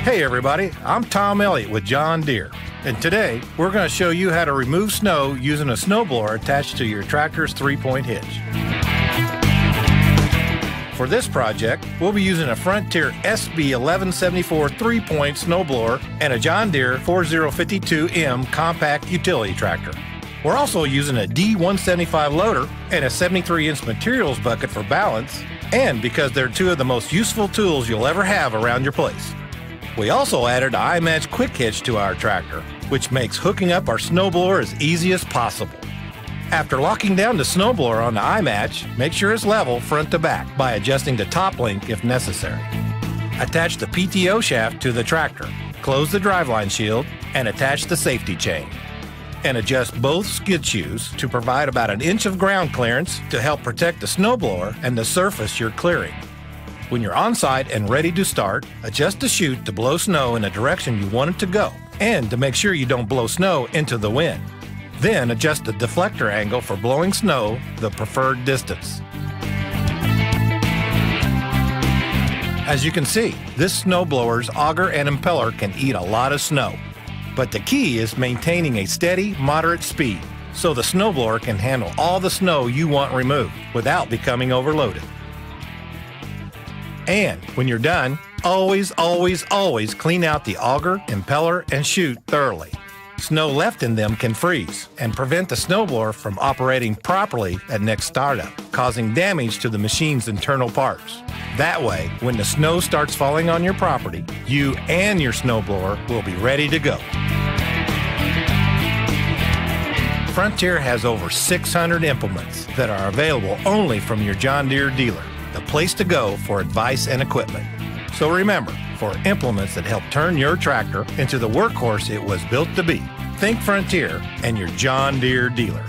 Hey everybody, I'm Tom Elliott with John Deere, and today we're going to show you how to remove snow using a snowblower attached to your tractor's 3-point hitch. For this project, we'll be using a Frontier SB1174 3-point snowblower and a John Deere 4052M compact utility tractor. We're also using a D175 loader and a 73-inch materials bucket for balance, and because they're two of the most useful tools you'll ever have around your place. We also added an iMatch quick hitch to our tractor, which makes hooking up our snowblower as easy as possible. After locking down the snowblower on the iMatch, make sure it's level front to back by adjusting the top link if necessary. Attach the PTO shaft to the tractor, close the driveline shield, and attach the safety chain. And adjust both skid shoes to provide about an inch of ground clearance to help protect the snowblower and the surface you're clearing. When you're on site and ready to start, adjust the chute to blow snow in the direction you want it to go and to make sure you don't blow snow into the wind. Then adjust the deflector angle for blowing snow the preferred distance. As you can see, this snowblower's auger and impeller can eat a lot of snow. But the key is maintaining a steady, moderate speed so the snowblower can handle all the snow you want removed without becoming overloaded. And when you're done, always clean out the auger, impeller, and chute thoroughly. Snow left in them can freeze and prevent the snowblower from operating properly at next startup, causing damage to the machine's internal parts. That way, when the snow starts falling on your property, you and your snowblower will be ready to go. Frontier has over 600 implements that are available only from your John Deere dealer, the place to go for advice and equipment. So remember, for implements that help turn your tractor into the workhorse it was built to be, think Frontier and your John Deere dealer.